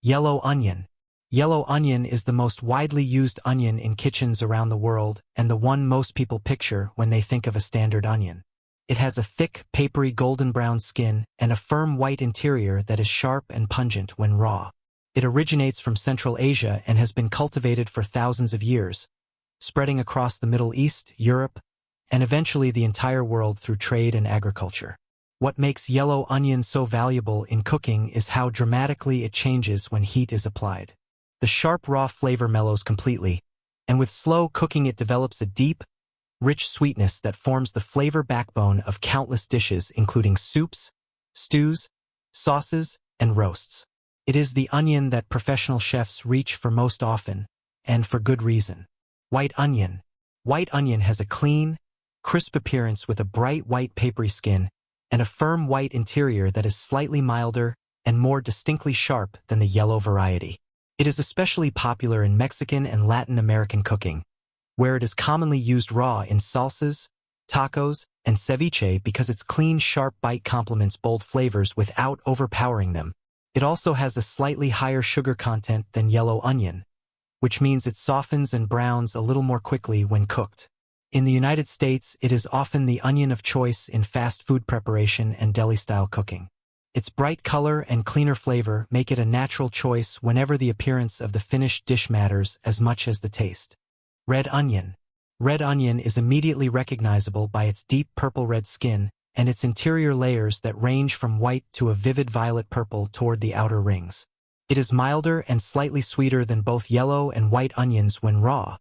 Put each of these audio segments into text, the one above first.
Yellow onion. Yellow onion is the most widely used onion in kitchens around the world and the one most people picture when they think of a standard onion. It has a thick, papery golden brown skin and a firm white interior that is sharp and pungent when raw. It originates from Central Asia and has been cultivated for thousands of years, spreading across the Middle East, Europe, and eventually the entire world through trade and agriculture. What makes yellow onion so valuable in cooking is how dramatically it changes when heat is applied. The sharp raw flavor mellows completely, and with slow cooking it develops a deep, rich sweetness that forms the flavor backbone of countless dishes including soups, stews, sauces, and roasts. It is the onion that professional chefs reach for most often, and for good reason. White onion. White onion has a clean, crisp appearance with a bright white papery skin and a firm white interior that is slightly milder and more distinctly sharp than the yellow variety. It is especially popular in Mexican and Latin American cooking, where it is commonly used raw in salsas, tacos, and ceviche because its clean, sharp bite complements bold flavors without overpowering them. It also has a slightly higher sugar content than yellow onion, which means it softens and browns a little more quickly when cooked. In the United States, it is often the onion of choice in fast food preparation and deli-style cooking. Its bright color and cleaner flavor make it a natural choice whenever the appearance of the finished dish matters as much as the taste. Red onion. Red onion is immediately recognizable by its deep purple-red skin and its interior layers that range from white to a vivid violet purple toward the outer rings. It is milder and slightly sweeter than both yellow and white onions when raw,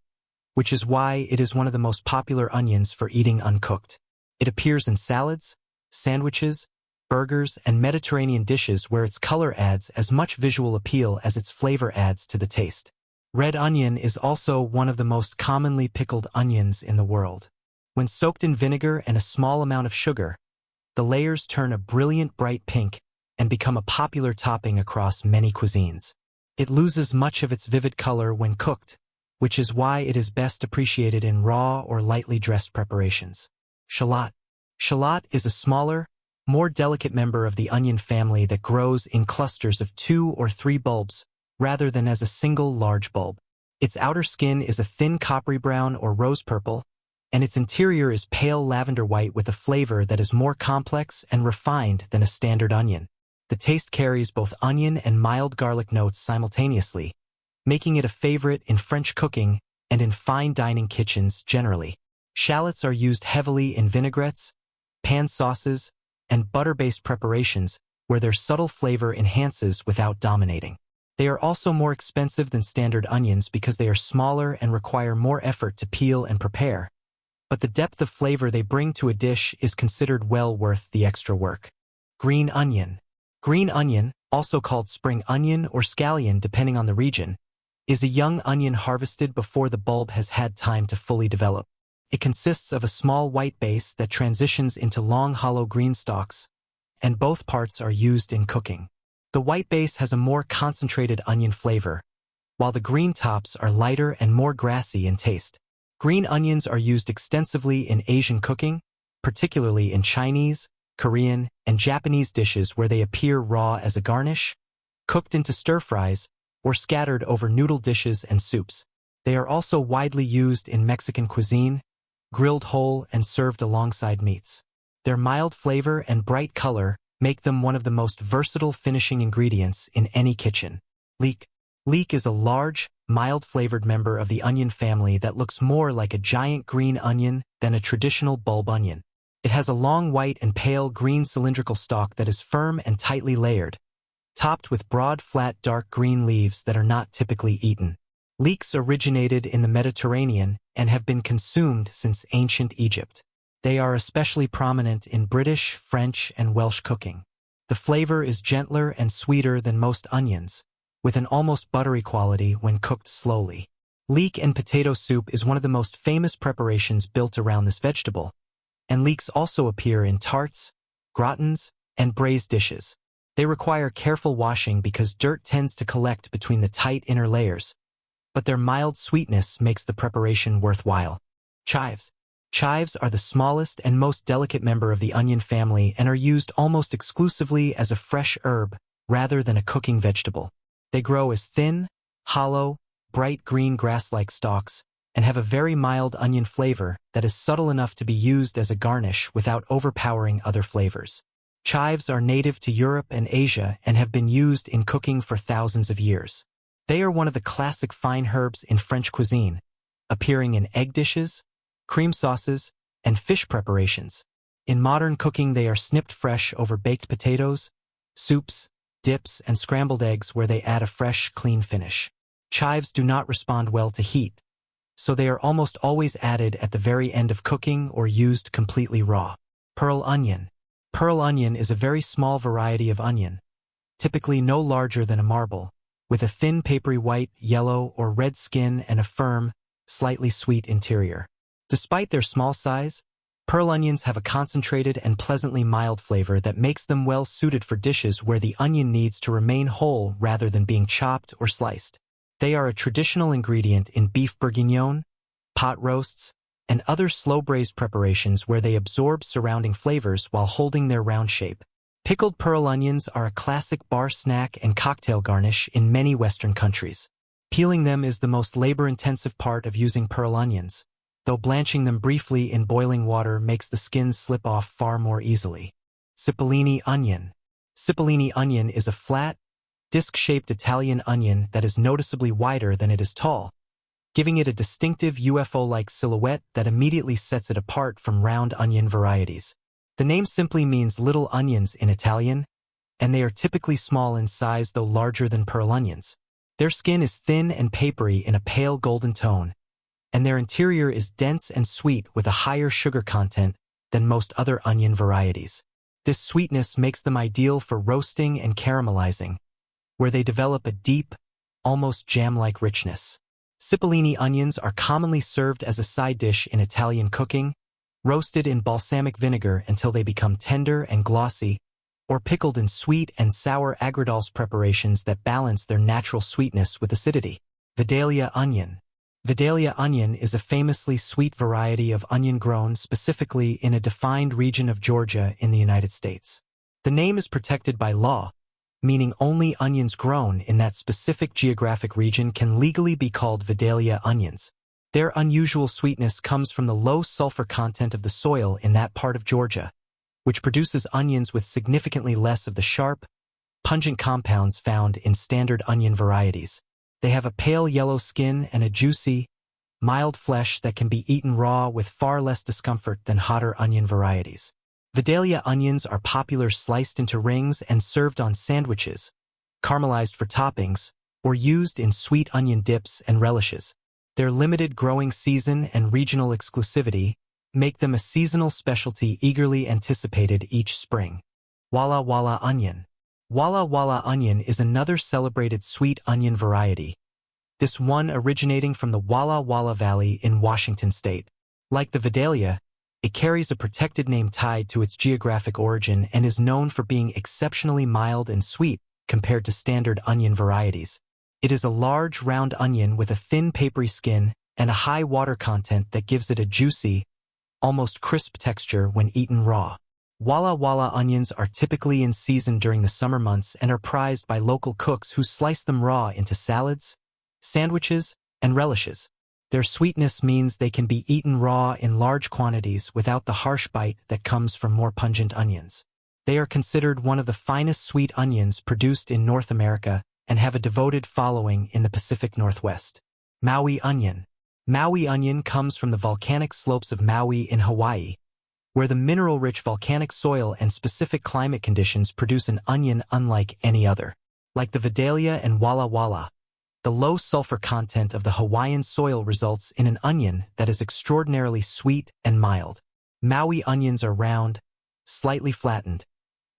which is why it is one of the most popular onions for eating uncooked. It appears in salads, sandwiches, burgers, and Mediterranean dishes where its color adds as much visual appeal as its flavor adds to the taste. Red onion is also one of the most commonly pickled onions in the world. When soaked in vinegar and a small amount of sugar, the layers turn a brilliant bright pink and become a popular topping across many cuisines. It loses much of its vivid color when cooked, which is why it is best appreciated in raw or lightly dressed preparations. Shallot. Shallot is a smaller, more delicate member of the onion family that grows in clusters of 2 or 3 bulbs, rather than as a single large bulb. Its outer skin is a thin coppery brown or rose purple, and its interior is pale lavender white with a flavor that is more complex and refined than a standard onion. The taste carries both onion and mild garlic notes simultaneously, making it a favorite in French cooking and in fine dining kitchens generally. Shallots are used heavily in vinaigrettes, pan sauces, and butter-based preparations where their subtle flavor enhances without dominating. They are also more expensive than standard onions because they are smaller and require more effort to peel and prepare, but the depth of flavor they bring to a dish is considered well worth the extra work. Green onion. Green onion, also called spring onion or scallion depending on the region, is a young onion harvested before the bulb has had time to fully develop. It consists of a small white base that transitions into long hollow green stalks, and both parts are used in cooking. The white base has a more concentrated onion flavor, while the green tops are lighter and more grassy in taste. Green onions are used extensively in Asian cooking, particularly in Chinese, Korean, and Japanese dishes where they appear raw as a garnish, cooked into stir-fries, or scattered over noodle dishes and soups. They are also widely used in Mexican cuisine, grilled whole and served alongside meats. Their mild flavor and bright color make them one of the most versatile finishing ingredients in any kitchen. Leek. Leek is a large, mild-flavored member of the onion family that looks more like a giant green onion than a traditional bulb onion. It has a long white and pale green cylindrical stalk that is firm and tightly layered, topped with broad, flat, dark green leaves that are not typically eaten. Leeks originated in the Mediterranean and have been consumed since ancient Egypt. They are especially prominent in British, French, and Welsh cooking. The flavor is gentler and sweeter than most onions, with an almost buttery quality when cooked slowly. Leek and potato soup is one of the most famous preparations built around this vegetable, and leeks also appear in tarts, gratins, and braised dishes. They require careful washing because dirt tends to collect between the tight inner layers, but their mild sweetness makes the preparation worthwhile. Chives. Chives are the smallest and most delicate member of the onion family and are used almost exclusively as a fresh herb rather than a cooking vegetable. They grow as thin, hollow, bright green grass-like stalks, and have a very mild onion flavor that is subtle enough to be used as a garnish without overpowering other flavors. Chives are native to Europe and Asia and have been used in cooking for thousands of years. They are one of the classic fine herbs in French cuisine, appearing in egg dishes, cream sauces, and fish preparations. In modern cooking, they are snipped fresh over baked potatoes, soups, dips, and scrambled eggs where they add a fresh, clean finish. Chives do not respond well to heat, so they are almost always added at the very end of cooking or used completely raw. Pearl onion. Pearl onion is a very small variety of onion, typically no larger than a marble, with a thin papery white, yellow, or red skin and a firm, slightly sweet interior. Despite their small size, pearl onions have a concentrated and pleasantly mild flavor that makes them well suited for dishes where the onion needs to remain whole rather than being chopped or sliced. They are a traditional ingredient in beef bourguignon, pot roasts, and other slow-braised preparations where they absorb surrounding flavors while holding their round shape. Pickled pearl onions are a classic bar snack and cocktail garnish in many Western countries. Peeling them is the most labor-intensive part of using pearl onions, though blanching them briefly in boiling water makes the skins slip off far more easily. Cipollini onion. Cipollini onion is a flat, disc-shaped Italian onion that is noticeably wider than it is tall, giving it a distinctive UFO-like silhouette that immediately sets it apart from round onion varieties. The name simply means little onions in Italian, and they are typically small in size though larger than pearl onions. Their skin is thin and papery in a pale golden tone, and their interior is dense and sweet with a higher sugar content than most other onion varieties. This sweetness makes them ideal for roasting and caramelizing, where they develop a deep, almost jam-like richness. Cipollini onions are commonly served as a side dish in Italian cooking, roasted in balsamic vinegar until they become tender and glossy, or pickled in sweet and sour agrodolce preparations that balance their natural sweetness with acidity. Vidalia onion. Vidalia onion is a famously sweet variety of onion grown specifically in a defined region of Georgia in the United States. The name is protected by law, meaning only onions grown in that specific geographic region can legally be called Vidalia onions. Their unusual sweetness comes from the low sulfur content of the soil in that part of Georgia, which produces onions with significantly less of the sharp, pungent compounds found in standard onion varieties. They have a pale yellow skin and a juicy, mild flesh that can be eaten raw with far less discomfort than hotter onion varieties. Vidalia onions are popular sliced into rings and served on sandwiches, caramelized for toppings, or used in sweet onion dips and relishes. Their limited growing season and regional exclusivity make them a seasonal specialty eagerly anticipated each spring. Walla Walla onion. Walla Walla onion is another celebrated sweet onion variety, this one originating from the Walla Walla Valley in Washington state. Like the Vidalia, it carries a protected name tied to its geographic origin and is known for being exceptionally mild and sweet compared to standard onion varieties. It is a large, round onion with a thin, papery skin and a high water content that gives it a juicy, almost crisp texture when eaten raw. Walla Walla onions are typically in season during the summer months and are prized by local cooks who slice them raw into salads, sandwiches, and relishes. Their sweetness means they can be eaten raw in large quantities without the harsh bite that comes from more pungent onions. They are considered one of the finest sweet onions produced in North America and have a devoted following in the Pacific Northwest. Maui onion. Maui onion comes from the volcanic slopes of Maui in Hawaii, where the mineral-rich volcanic soil and specific climate conditions produce an onion unlike any other. Like the Vidalia and Walla Walla, the low sulfur content of the Hawaiian soil results in an onion that is extraordinarily sweet and mild. Maui onions are round, slightly flattened,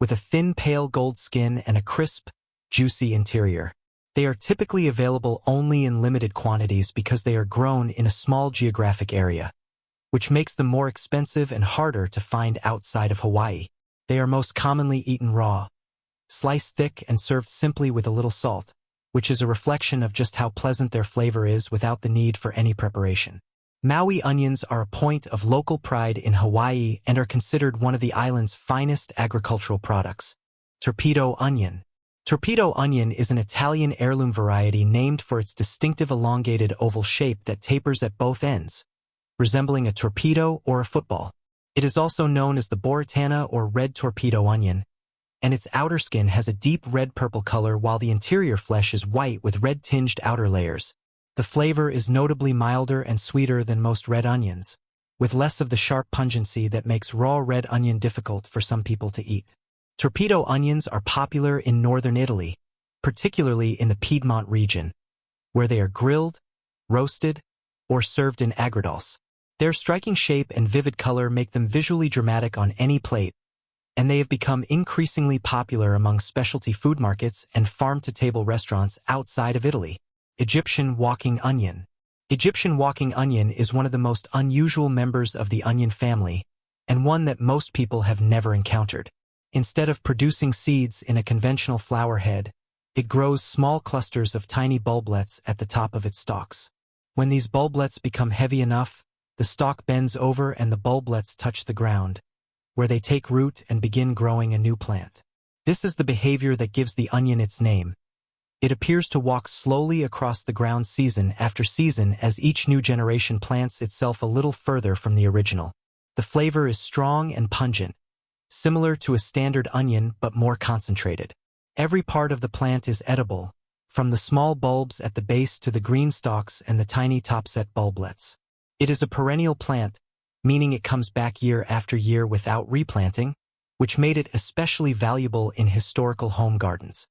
with a thin pale gold skin and a crisp, juicy interior. They are typically available only in limited quantities because they are grown in a small geographic area, which makes them more expensive and harder to find outside of Hawaii. They are most commonly eaten raw, sliced thick and served simply with a little salt, which is a reflection of just how pleasant their flavor is without the need for any preparation. Maui onions are a point of local pride in Hawaii and are considered one of the island's finest agricultural products. Torpedo onion. Torpedo onion is an Italian heirloom variety named for its distinctive elongated oval shape that tapers at both ends, resembling a torpedo or a football. It is also known as the Boratana or red torpedo onion, and its outer skin has a deep red-purple color while the interior flesh is white with red-tinged outer layers. The flavor is notably milder and sweeter than most red onions, with less of the sharp pungency that makes raw red onion difficult for some people to eat. Torpedo onions are popular in northern Italy, particularly in the Piedmont region, where they are grilled, roasted, or served in agrodolce. Their striking shape and vivid color make them visually dramatic on any plate, and they have become increasingly popular among specialty food markets and farm-to-table restaurants outside of Italy. Egyptian walking onion. Egyptian walking onion is one of the most unusual members of the onion family, and one that most people have never encountered. Instead of producing seeds in a conventional flower head, it grows small clusters of tiny bulblets at the top of its stalks. When these bulblets become heavy enough, the stalk bends over and the bulblets touch the ground, where they take root and begin growing a new plant. This is the behavior that gives the onion its name. It appears to walk slowly across the ground season after season as each new generation plants itself a little further from the original. The flavor is strong and pungent, similar to a standard onion but more concentrated. Every part of the plant is edible, from the small bulbs at the base to the green stalks and the tiny topset bulblets. It is a perennial plant, meaning it comes back year after year without replanting, which made it especially valuable in historical home gardens.